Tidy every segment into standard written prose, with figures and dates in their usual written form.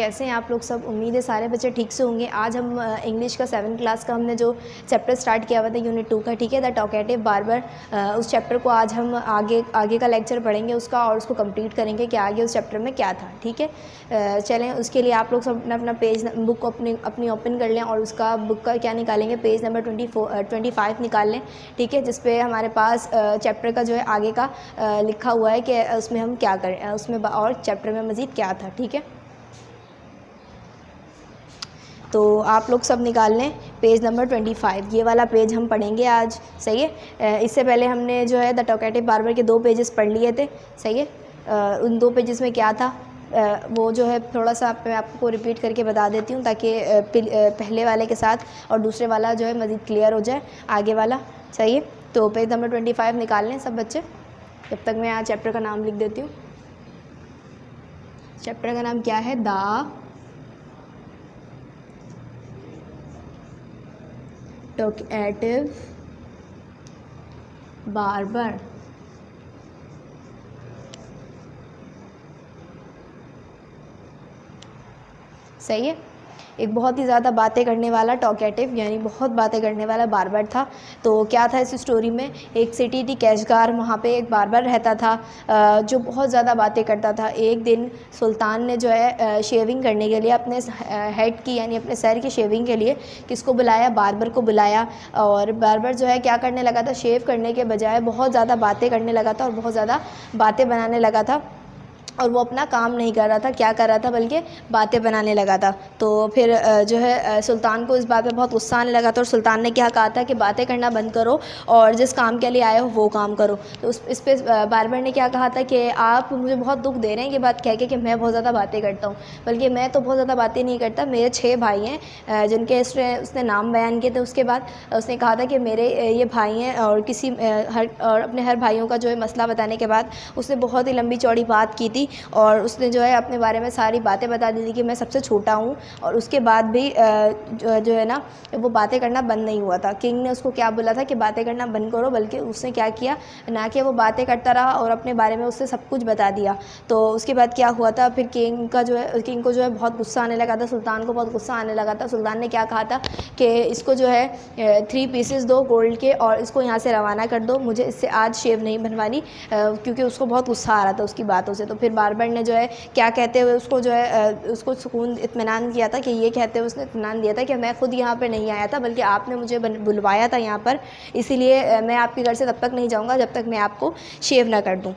कैसे हैं आप लोग सब। उम्मीद है सारे बच्चे ठीक से होंगे। आज हम इंग्लिश का 7th क्लास का हमने जो चैप्टर स्टार्ट किया हुआ था यूनिट 2 का, ठीक है, द टॉकेटिव बार्बर। उस चैप्टर को आज हम आगे का लेक्चर पढ़ेंगे उसका, और उसको कंप्लीट करेंगे कि आगे उस चैप्टर में क्या था, ठीक है। चलें, उसके लिए आप लोग सब अपना पेज बुक को अपनी ओपन कर लें, और उसका बुक का क्या निकालेंगे, पेज नंबर 25 निकाल लें, ठीक है, जिसपे हमारे पास चैप्टर का जो है आगे का लिखा हुआ है कि उसमें हम क्या करें, उसमें और चैप्टर में मज़ीद क्या था, ठीक है। तो आप लोग सब निकाल लें पेज नंबर 25, ये वाला पेज हम पढ़ेंगे आज, सही है। इससे पहले हमने जो है द टॉकेटिव बार्बर के 2 पेजेस पढ़ लिए थे, सही है। उन 2 पेजेस में क्या था वो जो है थोड़ा सा मैं आपको रिपीट करके बता देती हूँ, ताकि पहले वाले के साथ और दूसरे वाला जो है मज़ीद क्लियर हो जाए, आगे वाला, सही है। तो पेज नंबर 25 निकाल लें सब बच्चे। जब तक मैं यहाँ चैप्टर का नाम लिख देती हूँ। चैप्टर का नाम क्या है, द टॉकेटिव बार्बर। सही है। एक बहुत ही ज़्यादा बातें करने वाला टॉकेटिव, यानी बहुत बातें करने वाला बार्बर था। तो क्या था इस स्टोरी में, एक सिटी थी कैशगार, वहाँ पे एक बार्बर रहता था जो बहुत ज़्यादा बातें करता था। एक दिन सुल्तान ने जो है शेविंग करने के लिए अपने हेड की, यानी अपने सर की शेविंग के लिए किसको बुलाया, बार्बर को बुलाया। और बार्बर जो है क्या करने लगा था, शेव करने के बजाय बहुत ज़्यादा बातें करने लगा था और बहुत ज़्यादा बातें बनाने लगा था, और वो अपना काम नहीं कर रहा था, क्या कर रहा था, बल्कि बातें बनाने लगा था। तो फिर जो है सुल्तान को इस बात पे बहुत गुस्सा आने लगा था, और सुल्तान ने क्या कहा था कि बातें करना बंद करो और जिस काम के लिए आए हो वो काम करो। तो इस पे बार्बर ने क्या कहा था कि आप मुझे बहुत दुख दे रहे हैं ये बात कह के कि मैं बहुत ज़्यादा बातें करता हूँ, बल्कि मैं तो बहुत ज़्यादा बातें नहीं करता। मेरे 6 भाई हैं जिनके उसने नाम बयान किए थे। उसके बाद उसने कहा था कि मेरे ये भाई हैं, और अपने हर भाइयों का जो है मसला बताने के बाद उसने बहुत ही लंबी चौड़ी बात की थी, और उसने जो है अपने बारे में सारी बातें बता दी थी कि मैं सबसे छोटा हूँ। और उसके बाद भी जो है ना वो बातें करना बंद नहीं हुआ था। किंग ने उसको क्या बोला था कि बातें करना बंद करो, बल्कि उसने क्या किया, ना कि वो बातें करता रहा और अपने बारे में उससे सब कुछ बता दिया। तो उसके बाद क्या हुआ था, फिर किंग को जो है बहुत गुस्सा आने लगा था, सुल्तान को बहुत गुस्सा आने लगा था। सुल्तान ने क्या कहा था कि इसको जो है 3 पीसेस दो गोल्ड के, और इसको यहाँ से रवाना कर दो, मुझे इससे आज शेव नहीं बनवानी, क्योंकि उसको बहुत गुस्सा आ रहा था उसकी बातों से। तो फिर बार्बर ने जो है क्या कहते हुए उसको जो है उसको सुकून इत्मीनान किया था, कि ये कहते हुए उसने इत्मीनान दिया था कि मैं खुद यहाँ पे नहीं आया था, बल्कि आपने मुझे बुलवाया था यहाँ पर, इसीलिए मैं आपके घर से तब तक नहीं जाऊँगा जब तक मैं आपको शेव ना कर दूँ।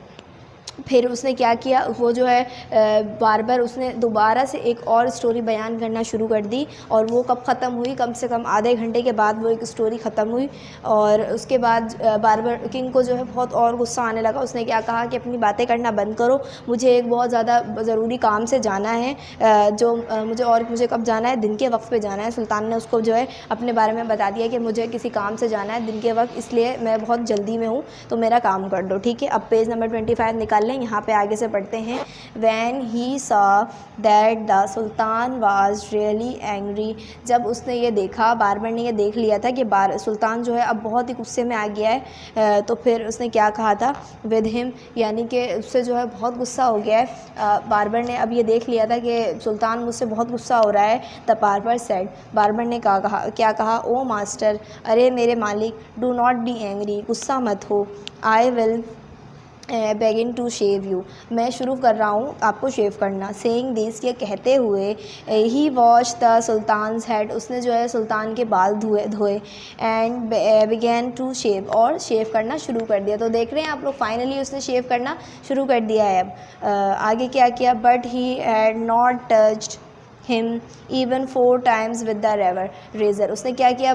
फिर उसने क्या किया, वो जो है बार्बर उसने दोबारा से एक और स्टोरी बयान करना शुरू कर दी, और वो कब ख़त्म हुई, कम से कम आधे घंटे के बाद वो एक स्टोरी ख़त्म हुई। और उसके बाद बार्बर किंग को जो है बहुत और गुस्सा आने लगा। उसने क्या कहा कि अपनी बातें करना बंद करो, मुझे एक बहुत ज़्यादा ज़रूरी काम से जाना है, मुझे कब जाना है, दिन के वक्त पे जाना है। सुल्तान ने उसको जो है अपने बारे में बता दिया कि मुझे किसी काम से जाना है दिन के वक्त, इसलिए मैं बहुत जल्दी में हूँ, तो मेरा काम कर दो, ठीक है। अब पेज नंबर 25 निकाल लें, यहाँ पे आगे से पढ़ते हैं। When he saw that the Sultan was really angry, जब उसने ये देखा, बार्बर ने ये देख लिया था कि सुल्तान जो है अब बहुत ही गुस्से में आ गया है, तो फिर उसने क्या कहा था, with him, यानी कि उससे जो है बहुत गुस्सा हो गया है। बार्बर ने अब ये देख लिया था कि सुल्तान मुझसे बहुत गुस्सा हो रहा है। द बार्बर सेड, बार्बर ने क्या कहा, ओ मास्टर, अरे मेरे मालिक, डू नॉट बी एंग्री, गुस्सा मत हो, I will begin to shave you, मैं शुरू कर रहा हूँ आपको शेव करना। सेइंग दिस, ये कहते हुए, ही वॉश द सुल्तान्स हेड, उसने जो है सुल्तान के बाल धोए एंड बिगैन टू शेव, और शेव करना शुरू कर दिया। तो देख रहे हैं आप लोग, फाइनली उसने शेव करना शुरू कर दिया है। अब आगे क्या किया, but he had not touched him even 4 times with the razor, उसने क्या किया,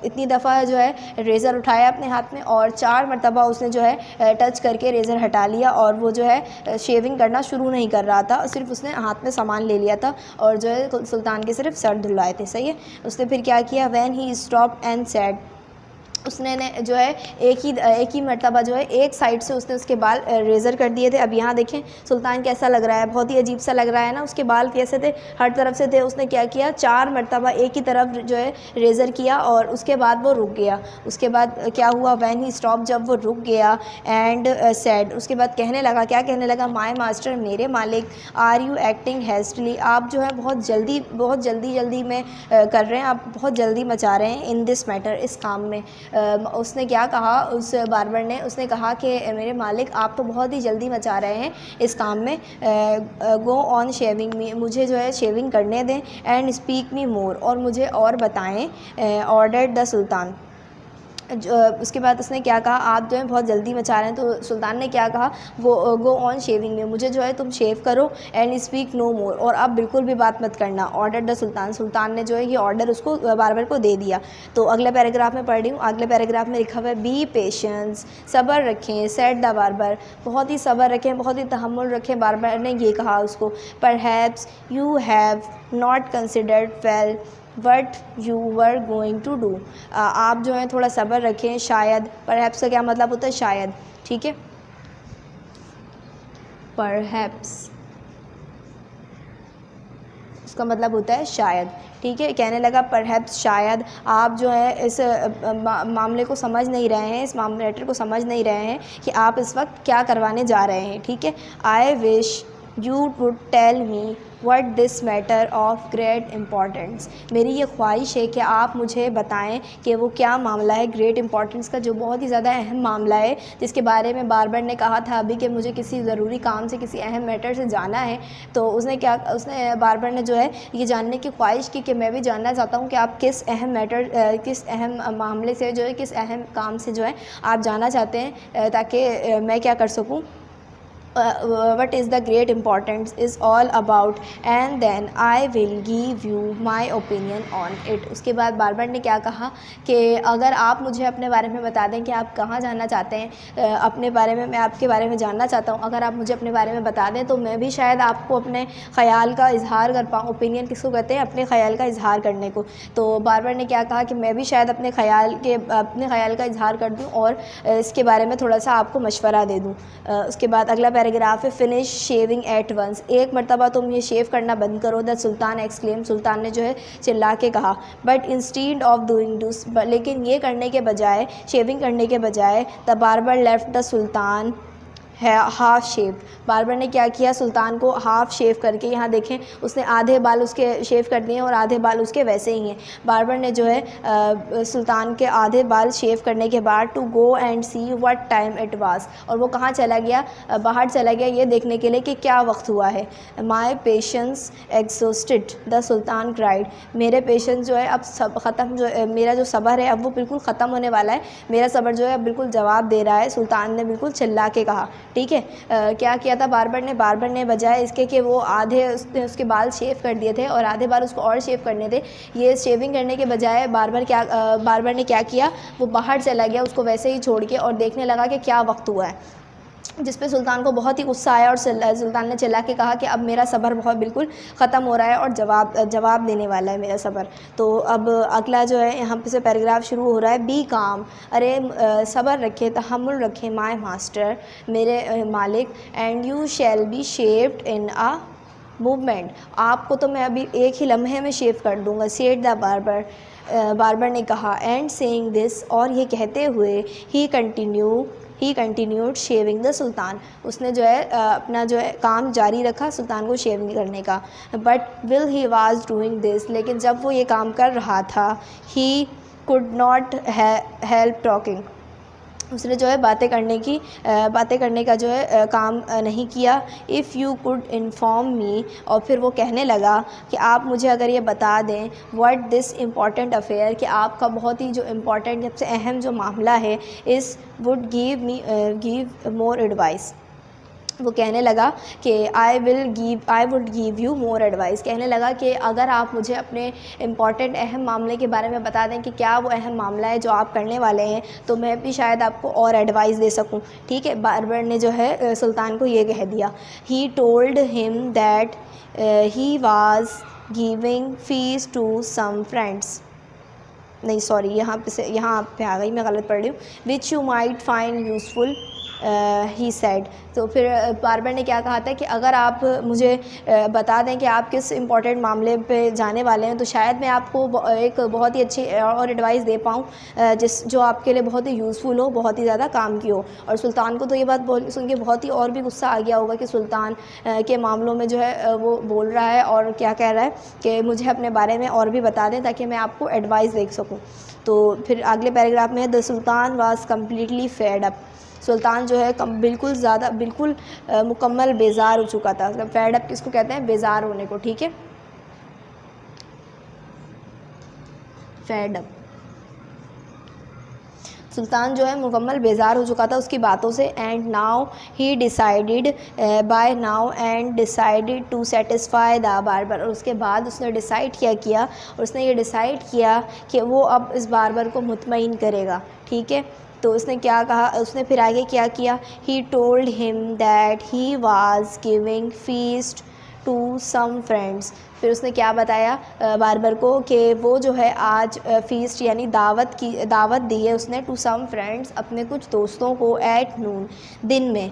इतनी दफ़ा जो है रेज़र उठाया अपने हाथ में, और 4 मरतबा उसने जो है टच करके रेज़र हटा लिया, और वो जो है शेविंग करना शुरू नहीं कर रहा था, सिर्फ उसने हाथ में सामान ले लिया था, और जो है सुल्तान के सिर्फ सर धुलवाए थे, सही है। उसने फिर क्या किया, when he stopped and said, उसने ने जो है एक ही मर्तबा जो है एक साइड से उसने उसके बाल रेज़र कर दिए थे। अब यहाँ देखें सुल्तान कैसा लग रहा है, बहुत ही अजीब सा लग रहा है ना। उसके बाल कैसे थे, हर तरफ से थे। उसने क्या किया, 4 मर्तबा एक ही तरफ जो है रेज़र किया और उसके बाद वो रुक गया। उसके बाद क्या हुआ, व्हेन ही स्टॉप, जब वो रुक गया, एंड सेड, उसके बाद कहने लगा, क्या कहने लगा, माय मास्टर, मेरे मालिक, आर यू एक्टिंग हेस्टली, आप जो है बहुत जल्दी में कर रहे हैं, आप बहुत जल्दी मचा रहे हैं, इन दिस मैटर, इस काम में। उसने क्या कहा, उस बार्बर ने, उसने कहा कि मेरे मालिक आप तो बहुत ही जल्दी मचा रहे हैं इस काम में, गो ऑन शेविंग मी, मुझे जो है शेविंग करने दें, एंड स्पीक मी मोर, और मुझे और बताएं, ऑर्डर द सुल्तान। उसके बाद उसने क्या कहा, आप जो है बहुत जल्दी मचा रहे हैं, तो सुल्तान ने क्या कहा, गो ऑन शेविंग में, मुझे जो है तुम शेव करो, एंड स्पीक नो मोर, और अब बिल्कुल भी बात मत करना, ऑर्डर द सुल्तान, सुल्तान ने जो है ये ऑर्डर उसको बार्बर को दे दिया। तो अगले पैराग्राफ में पढ़ रही हूँ, अगले पैराग्राफ में लिखा हुआ है, बी पेशेंस, सब्र रखें, सेड द बार्बर, बहुत ही सब्र रखें, बहुत ही तहम्मुल रखें, बार्बर ने ये कहा उसको, perhaps you have not considered well what you were going to do, आप जो है थोड़ा सब्र रखें, शायद, परहैप्स का क्या मतलब होता है, शायद, ठीक है, परहैप्स उसका मतलब होता है शायद, ठीक है। कहने लगा परहैप्स, शायद आप जो है इस मामले को समझ नहीं रहे हैं, इस मैटर को समझ नहीं रहे हैं कि आप इस वक्त क्या करवाने जा रहे हैं, ठीक है। I wish you would tell me what this matter of great importance, मेरी ये ख्वाहिश है कि आप मुझे बताएं कि वो क्या मामला है ग्रेट इम्पॉर्टेंस का, जो बहुत ही ज़्यादा अहम मामला है, जिसके बारे में बार्बर ने कहा था अभी कि मुझे किसी ज़रूरी काम से, किसी अहम मैटर से जाना है। तो उसने बार्बर ने जो है ये जानने की ख्वाहिश की कि मैं भी जानना चाहता हूँ कि आप किस अहम मैटर, किस अहम मामले से जो है, किस अहम काम से जो है आप जाना चाहते हैं, ताकि मैं क्या कर सकूँ, what is the great importance is all about, and then I will give you my opinion on it। उसके बाद बार्बर ने क्या कहा कि अगर आप मुझे अपने बारे में बता दें कि आप कहाँ जाना चाहते हैं, अपने बारे में, मैं आपके बारे में जानना चाहता हूँ, अगर आप मुझे अपने बारे में बता दें तो मैं भी शायद आपको अपने ख़याल का इजहार कर पाऊँ। ओपिनियन किसको कहते हैं, अपने ख़याल का इजहार करने को। तो बार्बर ने क्या कहा कि मैं भी शायद अपने ख़याल का इजहार कर दूँ और इसके बारे में थोड़ा सा आपको मशवरा दे दूँ। उसके बाद अगला पैराग्राफ है, फिनिश शेविंग एट वंस, एक मरतबा तुम ये शेव करना बंद करो, द सुल्तान एक्सक्लेम, सुल्तान ने जो है चिल्ला के कहा, but instead of doing this, लेकिन ये करने के बजाय, शेविंग करने के बजाय, the barber left the sultan है हाफ़ शेव, बार्बर ने क्या किया, सुल्तान को हाफ़ शेव करके, यहाँ देखें उसने आधे बाल उसके शेव कर दिए हैं और आधे बाल उसके वैसे ही हैं। बार्बर ने जो है सुल्तान के आधे बाल शेव करने के बाद, to go and see what time it was, और वो कहाँ चला गया, बाहर चला गया ये देखने के लिए कि क्या वक्त हुआ है। My patience exhausted the sultan cried, मेरे पेशेंस जो है अब सब ख़त्म, जो मेरा जो सब्र है अब वो बिल्कुल ख़त्म होने वाला है, मेरा सब्र जो है अब बिल्कुल जवाब दे रहा है, सुल्तान ने बिल्कुल चिल्ला के कहा, ठीक है। क्या किया था बार्बर ने बजाय इसके कि वो आधे उसके बाल शेव कर दिए थे और आधे बाल उसको और शेव करने थे, ये शेविंग करने के बजाय बार्बर ने क्या किया, वो बाहर चला गया उसको वैसे ही छोड़ के और देखने लगा कि क्या वक्त हुआ है, जिस पे सुल्तान को बहुत ही गुस्सा आया और सुल्तान ने चिल्ला के कहा कि अब मेरा सब्र बहुत बिल्कुल ख़त्म हो रहा है और जवाब देने वाला है मेरा सब्र। तो अब अगला जो है यहाँ पे से पैराग्राफ शुरू हो रहा है, बी काम, अरे सब्र रखें, तहम्मुल रखें, माय मास्टर, मेरे मालिक, and you shall be shaped in a movement, आपको तो मैं अभी एक ही लम्हे में शेव कर दूँगा, सेड द बार्बर ने कहा, एंड सेइंग दिस, और ये कहते हुए ही कंटिन्यूड शेविंग द सुल्तान, उसने जो है अपना जो है काम जारी रखा सुल्तान को शेविंग करने का। But will he was doing this, लेकिन जब वो ये काम कर रहा था, he could not help talking, उसने जो है बातें करने का जो है काम नहीं किया। If you could inform me, और फिर वो कहने लगा कि आप मुझे अगर ये बता दें, व्हाट दिस इम्पॉर्टेंट अफेयर, कि आपका बहुत ही जो इम्पॉर्टेंट, सबसे अहम जो मामला है, इस वुड गिव मोर एडवाइस, वो कहने लगा कि I would give you more advice, कहने लगा कि अगर आप मुझे अपने इम्पॉर्टेंट अहम मामले के बारे में बता दें कि क्या वो अहम मामला है जो आप करने वाले हैं, तो मैं भी शायद आपको और एडवाइस दे सकूं, ठीक है। बार्बर ने जो है सुल्तान को ये कह दिया। He told him that he was giving fees to some friends, नहीं सॉरी, यहाँ पे आ गई, मैं गलत पढ़ रही हूँ। Which you might find useful he said. तो फिर बार्बर ने क्या कहा था कि अगर आप मुझे बता दें कि आप किस इम्पोर्टेंट मामले पे जाने वाले हैं तो शायद मैं आपको एक बहुत ही अच्छी और एडवाइस दे पाऊँ जो आपके लिए बहुत ही यूज़फुल हो, बहुत ही ज़्यादा काम की हो। और सुल्तान को तो ये बात सुन के बहुत ही और भी गुस्सा आ गया होगा कि सुल्तान के मामलों में जो है वो बोल रहा है और क्या कह रहा है कि मुझे अपने बारे में और भी बता दें ताकि मैं आपको एडवाइस दे सकूँ। तो फिर अगले पैराग्राफ में the sultan was completely fed up. सुल्तान जो है बिल्कुल मुकम्मल बेजार हो चुका था। मतलब फेड अप किसको कहते हैं? बेजार होने को, ठीक है, फेड अप। सुल्तान जो है मुकम्मल बेजार हो चुका था उसकी बातों से। And now he decided to satisfy the barber. और उसके बाद उसने डिसाइड किया और उसने ये डिसाइड किया कि वो अब इस बार्बर को मुतमईन करेगा, ठीक है। तो उसने क्या कहा, उसने फिर आगे क्या किया, he told him that he was giving feast to some friends. फिर उसने क्या बताया बार्बर को कि वो जो है आज फीस्ट यानी दावत दी है उसने टू सम फ्रेंड्स, अपने कुछ दोस्तों को, एट नून, दिन में,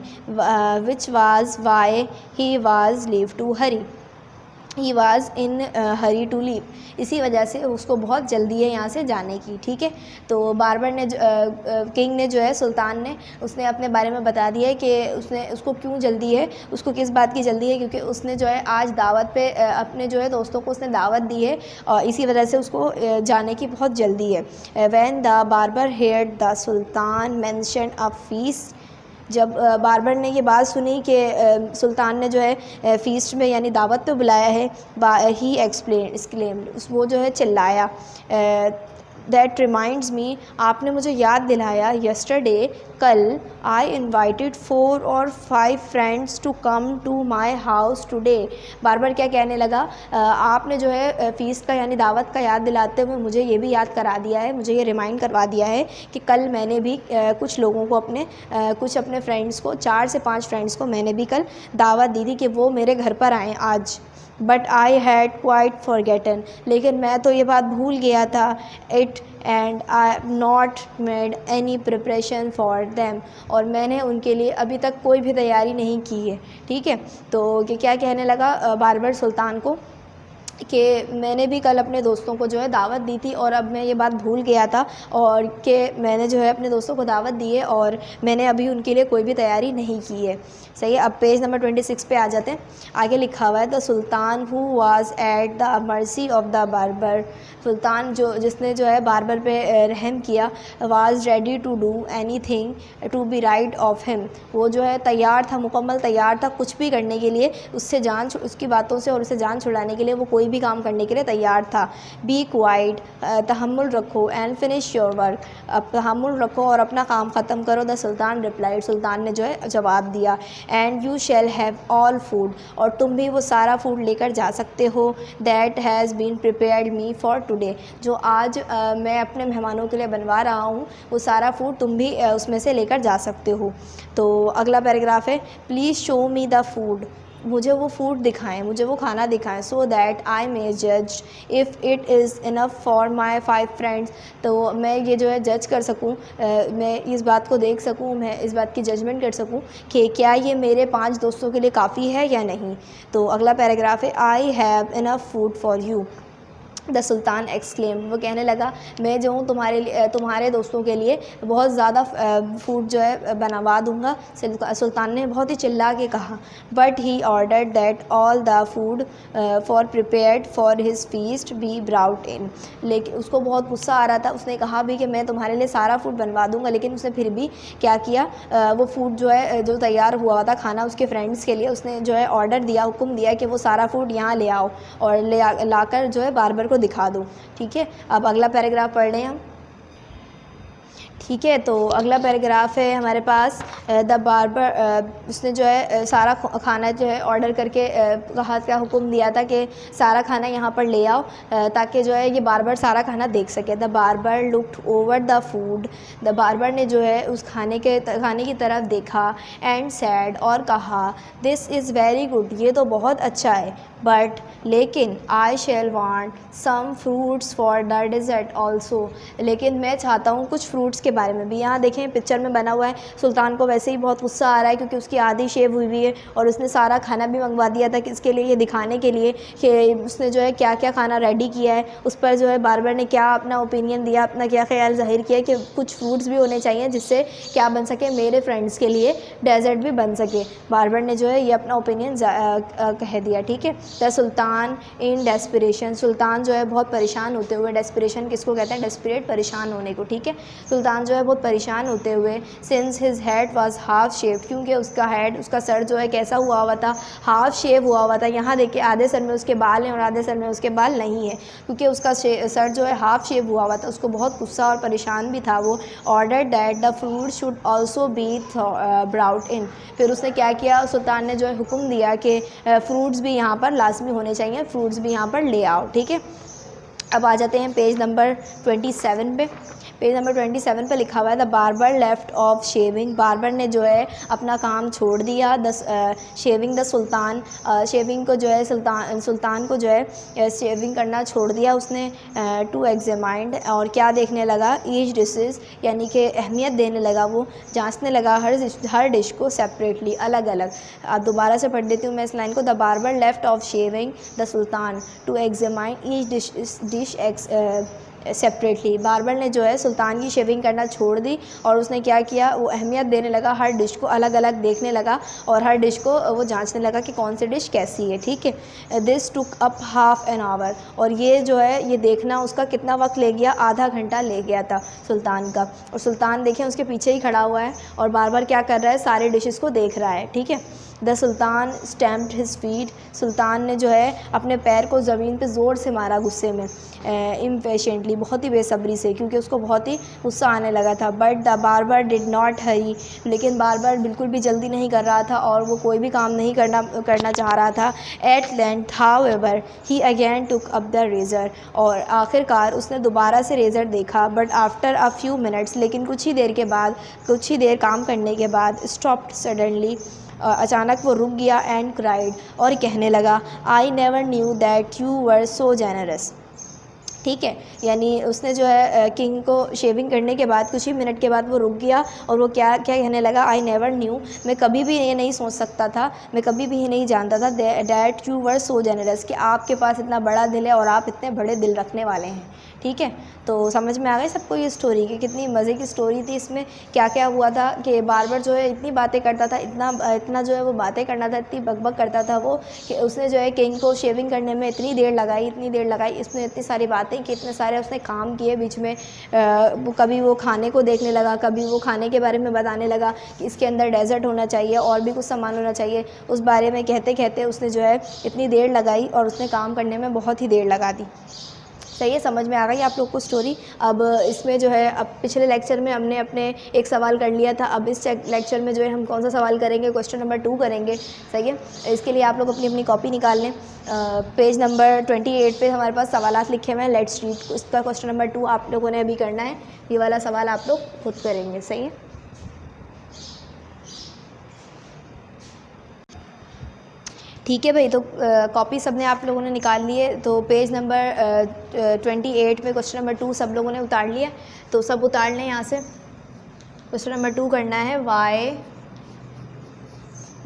which was why he was leave to hurry, he was in hurry to leave. इसी वजह से उसको बहुत जल्दी है यहाँ से जाने की, ठीक है। तो बार्बर ने किंग ने जो है, सुल्तान ने, उसने अपने बारे में बता दिया है कि उसको क्यों जल्दी है, उसको किस बात की जल्दी है, क्योंकि उसने जो है आज दावत पे अपने जो है दोस्तों को उसने दावत दी है और इसी वजह से उसको जाने की बहुत जल्दी है। When the barber heard the sultan mention a feast. जब बार्बर ने ये बात सुनी कि सुल्तान ने जो है फ़ीस्ट में यानी दावत पे बुलाया है, ही एक्सक्लेम्ड, वो जो है चिल्लाया, दैट रिमाइंड्स मी, आपने मुझे याद दिलाया, यस्टरडे, कल, I invited 4 or 5 friends to come to my house today. बार क्या कहने लगा, आपने जो है फ़ीस्ट का यानी दावत का याद दिलाते हुए मुझे ये भी याद करा दिया है, मुझे ये रिमाइंड करवा दिया है कि कल मैंने भी कुछ लोगों को कुछ अपने फ्रेंड्स को, 4 से 5 फ्रेंड्स को मैंने भी कल दावत दी थी कि वो मेरे घर पर आएँ आज। But I had quite forgotten, लेकिन मैं तो ये बात भूल गया था it, and I not made any preparation for them, और मैंने उनके लिए अभी तक कोई भी तैयारी नहीं की है, ठीक है। तो ये क्या कहने लगा बार्बर सुल्तान को कि मैंने भी कल अपने दोस्तों को जो है दावत दी थी और अब मैं ये बात भूल गया था, और कि मैंने जो है अपने दोस्तों को दावत दी है और मैंने अभी उनके लिए कोई भी तैयारी नहीं की है। सही है। अब पेज नंबर 26 पे आ जाते हैं। आगे लिखा हुआ है the sultan who was at the mercy of the barber. सुल्तान जिसने जो है बार्बर पे रहम किया, was ready to do anything to be right of him, वो जो है तैयार था, मुकम्मल तैयार था कुछ भी करने के लिए, उसकी बातों से और उसे जान छुड़ाने के लिए वो कोई भी काम करने के लिए तैयार था। बी क्वाइट, तहम्मुल रखो, एंड फिनिश योर वर्क, अब तहम्मुल रखो और अपना काम ख़त्म करो। द सुल्तान रिप्लाइड, सुल्तान ने जो है जवाब दिया, and you shall have all food, और तुम भी वो सारा फूड लेकर जा सकते हो, that has been prepared me for today, जो आज मैं अपने मेहमानों के लिए बनवा रहा हूँ, वो सारा फूड तुम भी उसमें से लेकर जा सकते हो। तो अगला पैराग्राफ है, please show me the food, मुझे वो फूड दिखाएं, मुझे वो खाना दिखाएं, सो दैट आई मे जज if it is enough for my 5 friends, तो मैं ये जो है जज कर सकूं, मैं इस बात को देख सकूं, मैं इस बात की जजमेंट कर सकूं कि क्या ये मेरे 5 दोस्तों के लिए काफ़ी है या नहीं। तो अगला पैराग्राफ है, I have enough food for you, the sultan exclaim, वो कहने लगा मैं जो हूँ तुम्हारे दोस्तों के लिए बहुत ज़्यादा फूड जो है बनवा दूँगा। सुल्तान ने बहुत ही चिल्ला के कहा, but he ordered that all the food for prepared for his feast be brought in, लेकिन उसको बहुत गुस्सा आ रहा था, उसने कहा भी कि मैं तुम्हारे लिए सारा फूड बनवा दूँगा, लेकिन उसने फिर भी क्या किया, वो फूड जो है जो तैयार हुआ था खाना उसके फ्रेंड्स के लिए, उसने जो है ऑर्डर दिया, हुक्म दिया कि वो सारा फूड यहाँ ले आओ और लाकर जो है बार्बर को दिखा दो। ठीक है, अब अगला पैराग्राफ पढ़ लें हम। ठीक है, तो अगला पैराग्राफ है हमारे पास, द बार्बर, उसने जो है सारा खाना जो है ऑर्डर करके कहा, क्या हुक्म दिया था कि सारा खाना यहाँ पर ले आओ ताकि जो है ये बार्बर सारा खाना देख सके। The barber looked over the food, the barber ने जो है उस खाने की तरफ देखा, एंड सैड, और कहा, दिस इज़ वेरी गुड, ये तो बहुत अच्छा है, बट लेकिन I shall want some fruits for the dessert also, लेकिन मैं चाहता हूँ कुछ फ्रूट्स के बारे में भी। यहाँ देखें पिक्चर में बना हुआ है, सुल्तान को वैसे ही बहुत गुस्सा आ रहा है क्योंकि उसकी आधी शेव हुई हुई है और उसने सारा खाना भी मंगवा दिया था किसके लिए, ये दिखाने के लिए कि उसने जो है क्या क्या खाना रेडी किया है। उस पर जो है बार्बर ने क्या अपना ओपिनियन दिया, अपना क्या ख्याल ज़ाहिर किया कि कुछ फ्रूट्स भी होने चाहिए जिससे क्या बन सके, मेरे फ्रेंड्स के लिए डेजर्ट भी बन सके। बार्बर ने जो है ये अपना ओपिनियन कह दिया, ठीक है। द सुल्तान इन डेस्पिरेशन, सुल्तान जो है बहुत परेशान होते हुए, डेस्पिरेशन किसको कहते हैं, डेस्परेट, परेशान होने को, ठीक है। सुल्तान जो है बहुत परेशान होते हुए, since his head was half shaved, क्योंकि उसका हेड, उसका सर जो है कैसा हुआ हुआ था, हाफ शेव हुआ हुआ था। यहाँ देखिए आधे सर में उसके बाल हैं और आधे सर में उसके बाल नहीं है, क्योंकि उसका सर जो है हाफ शेव हुआ हुआ था। उसको बहुत गुस्सा और परेशान भी था वो। Order that the fruit should also be brought in, फिर उसने क्या किया, सुल्तान ने जो है हुक्म दिया कि फ्रूट्स भी यहाँ पर लाजमी होने चाहिए, फ्रूट्स भी यहाँ पर ले आओ, ठीक है। अब आ जाते हैं पेज नंबर 27 पे। पेज नंबर 27 पे लिखा हुआ है the barber left off shaving, barber ने जो है अपना काम छोड़ दिया। शेविंग द सुल्तान, शेविंग को जो है सुल्तान को जो है शेविंग करना छोड़ दिया उसने। टू एग्जामाइंड, और क्या देखने लगा, ईच डिशेस, यानी कि अहमियत देने लगा, वो जांचने लगा हर डिश को सेपरेटली, अलग अलग। अब दोबारा से पढ़ देती हूँ मैं इस लाइन को। The barber left off shaving the Sultan to examine each dish separately, barber ने जो है सुल्तान की शेविंग करना छोड़ दी और उसने क्या किया, वो अहमियत देने लगा, हर डिश को अलग अलग देखने लगा और हर डिश को वो जांचने लगा कि कौन सी डिश कैसी है, ठीक है। This took up half an hour, और ये जो है ये देखना उसका कितना वक्त ले गया, आधा घंटा ले गया था सुल्तान का। और सुल्तान देखें उसके पीछे ही खड़ा हुआ है और बार बार क्या कर रहा है, सारे डिशेस को देख रहा है, ठीक है। The sultan stamped his feet, सुल्तान ने जो है अपने पैर को ज़मीन पे ज़ोर से मारा गुस्से में, इम्पेशेंटली, बहुत ही बेसब्री से, क्योंकि उसको बहुत ही गुस्सा आने लगा था। But the barber did not हरी, लेकिन बार्बर बिल्कुल भी जल्दी नहीं कर रहा था और वो कोई भी काम नहीं करना चाह रहा था। At length however he again took up the razor, और आखिरकार उसने दोबारा से रेज़र देखा। But after a few minutes, लेकिन कुछ ही देर काम करने के बाद, स्टॉप्ड सडनली, अचानक वो रुक गया, एंड क्राइड, और कहने लगा, I never knew that you were so generous, ठीक है। यानी उसने जो है किंग को शेविंग करने के बाद कुछ ही मिनट के बाद वो रुक गया और वो क्या क्या कहने लगा, आई नेवर न्यू, मैं कभी भी ये नहीं सोच सकता था, मैं कभी भी ये नहीं जानता था, that you were so generous, कि आपके पास इतना बड़ा दिल है और आप इतने बड़े दिल रखने वाले हैं, ठीक है। तो समझ में आ गई सबको ये स्टोरी कि कितनी मज़े की स्टोरी थी। इसमें क्या क्या हुआ था कि बार्बर जो है इतनी बातें करता था, इतना जो है वो बातें करना था, इतनी बकबक करता था वो, कि उसने जो है किंग को शेविंग करने में इतनी देर लगाई, इसमें इतनी सारी बातें कि इतने सारे उसने काम किए बीच में। कभी वो खाने को देखने लगा, कभी वो खाने के बारे में बताने लगा कि इसके अंदर डेजर्ट होना चाहिए और भी कुछ सामान होना चाहिए, उस बारे में कहते कहते उसने जो है इतनी देर लगाई और उसने काम करने में बहुत ही देर लगा दी। सही है, समझ में आ गई आप लोग को स्टोरी। अब इसमें जो है, अब पिछले लेक्चर में हमने अपने एक सवाल कर लिया था, अब इस लेक्चर में जो है हम कौन सा सवाल करेंगे, क्वेश्चन नंबर 2 करेंगे, सही है। इसके लिए आप लोग अपनी अपनी कॉपी निकाल लें। पेज नंबर 28 पे हमारे पास सवालात लिखे हुए हैं, लेट्स रीड। इसका क्वेश्चन नंबर 2 आप लोगों ने अभी करना है, ये वाला सवाल आप लोग खुद करेंगे, सही है। ठीक है भाई, तो कॉपी सब ने आप लोगों ने निकाल लिए, तो पेज नंबर 28 में क्वेश्चन नंबर 2 सब लोगों ने उतार लिया, तो सब उतार लें यहाँ से। क्वेश्चन नंबर 2 करना है, वाई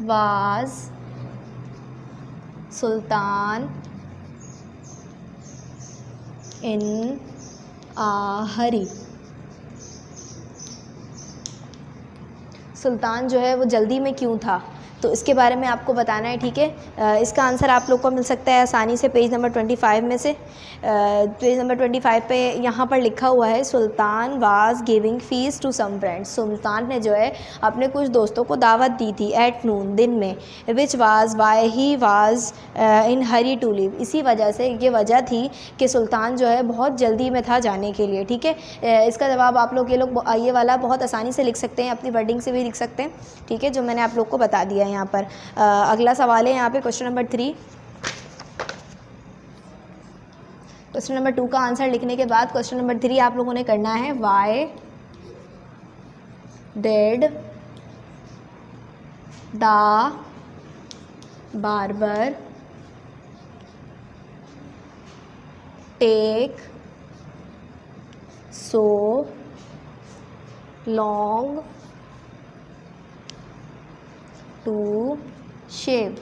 वाज सुल्तान इन आ हरी, सुल्तान जो है वो जल्दी में क्यों था, तो इसके बारे में आपको बताना है, ठीक है। इसका आंसर आप लोग को मिल सकता है आसानी से पेज नंबर 25 में से। पेज नंबर 25 पे यहाँ पर लिखा हुआ है, sultan was giving fees to some friends, सुल्तान ने जो है अपने कुछ दोस्तों को दावत दी थी, एट नून, दिन में, which was why he was in hurry to leave, इसी वजह से, ये वजह थी कि सुल्तान जो है बहुत जल्दी में था जाने के लिए, ठीक है। इसका जवाब आप लोग ये वाला बहुत आसानी से लिख सकते हैं, अपनी वर्डिंग से भी लिख सकते हैं, ठीक है, जो मैंने आप लोग को बता दिया है यहाँ पर। अगला सवाल है यहाँ पे क्वेश्चन नंबर 3। क्वेश्चन नंबर 2 का आंसर लिखने के बाद क्वेश्चन नंबर 3 आप लोगों ने करना है, why did the barber take so long to shave.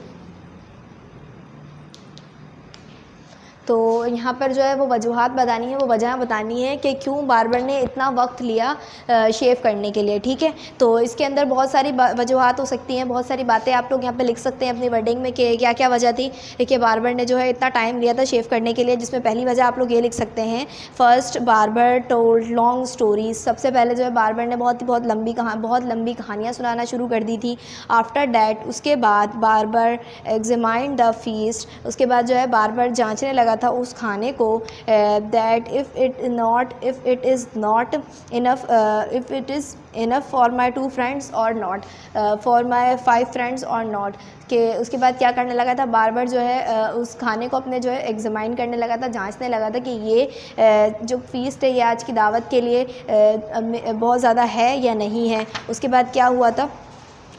तो यहाँ पर जो है वो वजूहात बतानी है, वो वजह बतानी है कि क्यों बार्बर ने इतना वक्त लिया शेव करने के लिए, ठीक है। तो इसके अंदर बहुत सारी वजूहात हो सकती हैं, बहुत सारी बातें आप लोग यहाँ पे लिख सकते हैं अपनी वर्डिंग में कि क्या क्या वजह थी कि बार्बर ने जो है इतना टाइम लिया था शेव करने के लिए। जिसमें पहली वजह आप लोग ये लिख सकते हैं, first barber told long stories. सबसे पहले जो है बार्बर ने बहुत लंबी कहानियाँ सुनाना शुरू कर दी थी। आफ्टर डैट, उसके बाद बार्बर एग्जामाइंड द फीस्ट, उसके बाद जो है बार्बर जांचने लगा था उस खाने को, that if it is not enough for my 2 friends और नॉट फॉर माई 5 फ्रेंड्स और नॉट। कि उसके बाद क्या करने लगा था बार्बर जो है उस खाने को अपने जो है एग्जामाइन करने लगा था, जांचने लगा था कि ये जो फीस्ट है ये आज की दावत के लिए बहुत ज़्यादा है या नहीं है। उसके बाद क्या हुआ था,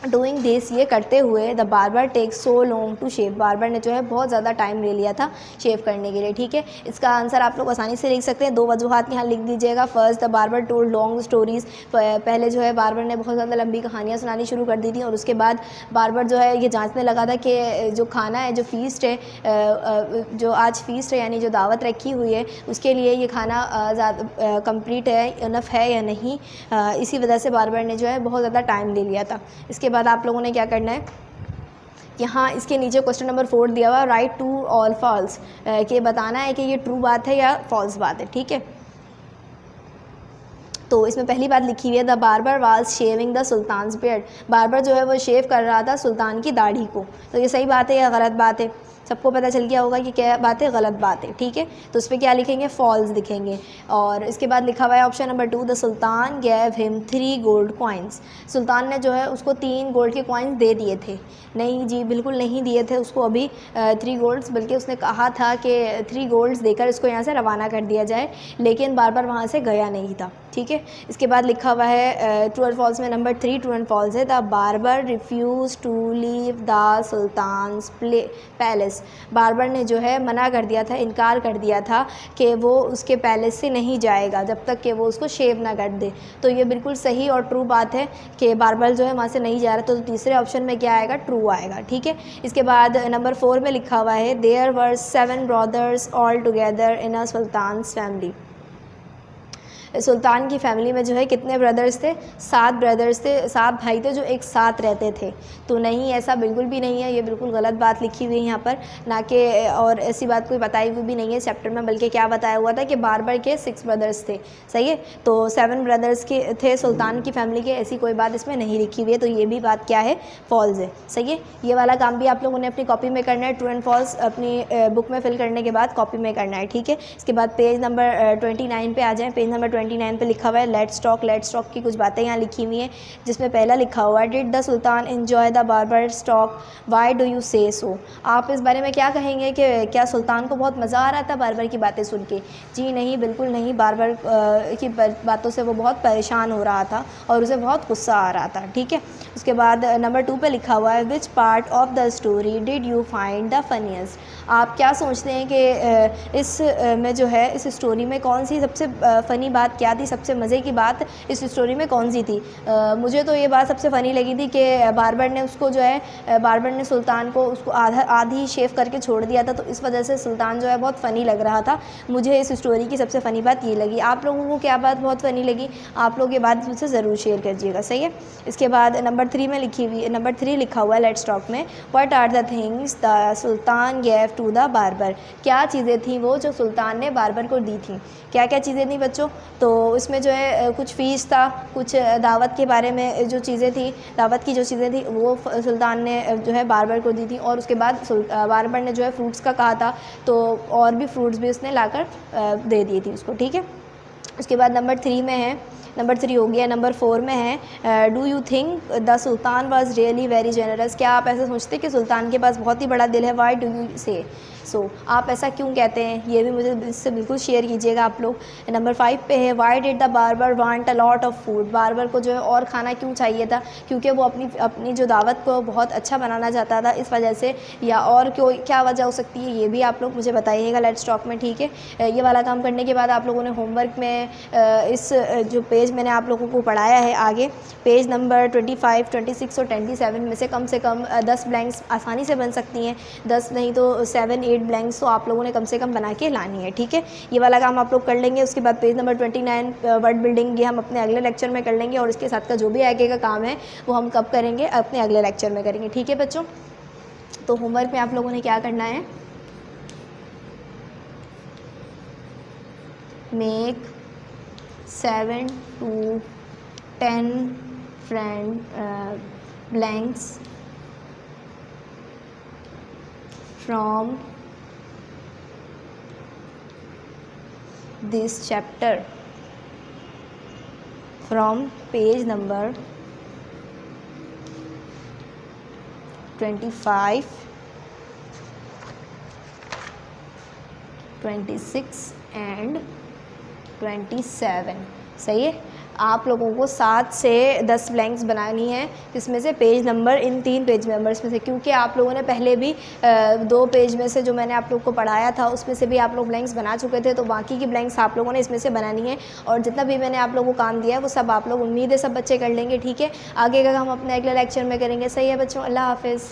डूइंग दिस, ये करते हुए, the barber take so long to shave, barber ने जो है बहुत ज़्यादा टाइम ले लिया था शेव करने के लिए, ठीक है। इसका आंसर आप लोग आसानी से लिख सकते हैं, 2 वजूहात यहाँ लिख दीजिएगा। First, the barber told long stories, पहले जो है बार्बर ने बहुत ज़्यादा लंबी कहानियाँ सुनानी शुरू कर दी थी। और उसके बाद बार्बर जो है ये जांचने लगा था कि जो खाना है, जो फीस्ट है, जो आज फीस्ट है यानी जो दावत रखी हुई है, उसके लिए ये खाना ज़्यादा कंप्लीट है, इनफ है या नहीं। इसी वजह से बार्बर ने जो है बहुत ज़्यादा टाइम ले लिया था। इसके बाद आप लोगों ने क्या करना है, यहाँ इसके नीचे क्वेश्चन नंबर 4 दिया हुआ, राइट ट्रू और फॉल्स, कि बताना है कि ये ट्रू बात है या फॉल्स बात है, ठीक है। तो इसमें पहली बात लिखी हुई है, the barber was shaving the sultan's beard, barber जो है वो शेव कर रहा था सुल्तान की दाढ़ी को। तो ये सही बात है या गलत बात है, सबको पता चल गया होगा कि क्या बात है, गलत बात है, ठीक है। तो उस पर क्या लिखेंगे, फॉल्स लिखेंगे। और इसके बाद लिखा हुआ है option number 2, the sultan gave him 3 gold coins, सुल्तान ने जो है उसको 3 गोल्ड के कॉइन्स दे दिए थे। नहीं जी, बिल्कुल नहीं दिए थे उसको अभी 3 गोल्ड्स, बल्कि उसने कहा था कि 3 गोल्ड्स देकर इसको यहाँ से रवाना कर दिया जाए, लेकिन बार वहाँ से गया नहीं था, ठीक है। इसके बाद लिखा हुआ है ट्रू एंड फॉल्स में नंबर 3 ट्रू एंड फॉल्स है, the barber refuse to leave the sultan's palace, barber ने जो है मना कर दिया था, इनकार कर दिया था कि वो उसके पैलेस से नहीं जाएगा जब तक कि वो उसको शेव ना कर दे। तो ये बिल्कुल सही और ट्रू बात है कि बार्बर जो है वहाँ से नहीं जा रहा। तो तीसरे ऑप्शन में क्या आएगा, ट्रू आएगा, ठीक है। इसके बाद नंबर 4 में लिखा हुआ है, there were 7 brothers all together in a sultan's family, सुल्तान की फैमिली में जो है कितने ब्रदर्स थे, 7 ब्रदर्स थे, 7 भाई थे जो एक साथ रहते थे। तो नहीं, ऐसा बिल्कुल भी नहीं है, ये बिल्कुल गलत बात लिखी हुई है यहाँ पर, ना कि और ऐसी बात कोई बताई हुई भी नहीं है चैप्टर में, बल्कि क्या बताया हुआ था कि बार्बर के 6 ब्रदर्स थे, सही है। तो 7 ब्रदर्स के थे सुल्तान की फैमिली के, ऐसी कोई बात इसमें नहीं लिखी हुई है। तो ये भी बात क्या है, फॉल्स है, सही है। ये वाला काम भी आप लोगों ने अपनी कॉपी में करना है, ट्रू एंड फॉल्स अपनी बुक में फिल करने के बाद कॉपी में करना है, ठीक है। इसके बाद पेज नंबर 29 पे आ जाएँ। पेज नंबर 29 पे लिखा हुआ है लेट्स टॉक की कुछ बातें यहाँ लिखी हुई हैं, जिसमें पहला लिखा हुआ है, did the sultan enjoy the barber talk, why do you से सो, आप इस बारे में क्या कहेंगे कि क्या सुल्तान को बहुत मज़ा आ रहा था बार्बर की बातें सुन के। जी नहीं, बिल्कुल नहीं, बार्बर की बातों से वो बहुत परेशान हो रहा था और उसे बहुत गुस्सा आ रहा था, ठीक है। उसके बाद नंबर 2 पे लिखा हुआ है, which part of the story did you find the funniest, आप क्या सोचते हैं कि इस में जो है इस स्टोरी में कौन सी सबसे फ़नी बात क्या थी, सबसे मज़े की बात इस स्टोरी में कौन सी थी। मुझे तो ये बात सबसे फ़नी लगी थी कि बार्बर ने उसको जो है बार्बर ने सुल्तान को उसको आधी शेव करके छोड़ दिया था, तो इस वजह से सुल्तान जो है बहुत फ़नी लग रहा था। मुझे इस स्टोरी की सबसे फ़नी बात ये लगी। आप लोगों को क्या बात बहुत फ़नी लगी, आप लोग ये बात मुझसे ज़रूर शेयर कीजिएगा, सही है। इसके बाद नंबर 3 में नंबर 3 लिखा हुआ है लेट्स टॉक में, what are the things the sultan gave to the barber, क्या चीज़ें थी वो जो सुल्तान ने बार्बर को दी थी। क्या क्या चीज़ें थी बच्चों, तो इसमें जो है कुछ फीस था, कुछ दावत के बारे में जो चीज़ें थी, दावत की जो चीज़ें थी वो सुल्तान ने जो है बार्बर को दी थी। और उसके बाद बार्बर ने जो है फ्रूट्स का कहा था, तो और भी फ्रूट्स भी उसने लाकर दे दिए थी उसको, ठीक है। उसके बाद नंबर 3 में है नंबर 3 हो गया। नंबर 4 में है do you think the sultan was really very generous, क्या आप ऐसा सोचते हैं कि सुल्तान के पास बहुत ही बड़ा दिल है। वाई डू यू से सो, आप ऐसा क्यों कहते हैं, ये भी मुझे इससे बिल्कुल शेयर कीजिएगा आप लोग। नंबर 5 पे है why did the barber want a lot of food, barber को जो है और खाना क्यों चाहिए था, क्योंकि वो अपनी जो दावत को बहुत अच्छा बनाना चाहता था, इस वजह से, या और क्यों क्या वजह हो सकती है, ये भी आप लोग मुझे बताइएगा लेट्स टॉक में, ठीक है। ये वाला काम करने के बाद आप लोगों ने होमवर्क में इस जो पेज मैंने आप लोगों को पढ़ाया है आगे, पेज नंबर 25, 26 और 27 में से कम 10 ब्लैंक्स आसानी से बन सकती हैं, 10 नहीं तो 7, 8 ब्लैंक्स तो आप लोगों ने कम से कम बना के लानी है, ठीक है। ये वाला काम आप लोग कर लेंगे। उसके बाद पेज नंबर 29 वर्ड बिल्डिंग, ये हम अपने अगले लेक्चर में कर लेंगे, और इसके साथ का जो भी आगे का काम है वो हम कब करेंगे, अपने अगले लेक्चर में करेंगे, ठीक है बच्चों। तो होमवर्क में आप लोगों ने क्या करना है, make 7 to 10 blanks from this chapter from page number 25, 26 and 27। सही है। आप लोगों को 7 से 10 ब्लैंक्स बनानी है, जिसमें से पेज नंबर, इन 3 पेज नंबर्स में से, क्योंकि आप लोगों ने पहले भी 2 पेज में से जो मैंने आप लोग को पढ़ाया था उसमें से भी आप लोग ब्लैंक्स बना चुके थे, तो बाकी की ब्लैंक्स आप लोगों ने इसमें से बनानी है। और जितना भी मैंने आप लोगों को काम दिया है वो सब आप लोग, उम्मीद है सब बच्चे कर लेंगे, ठीक है। आगे का हम अपने अगले लेक्चर में करेंगे। सही है बच्चों, अल्लाह हाफिज़।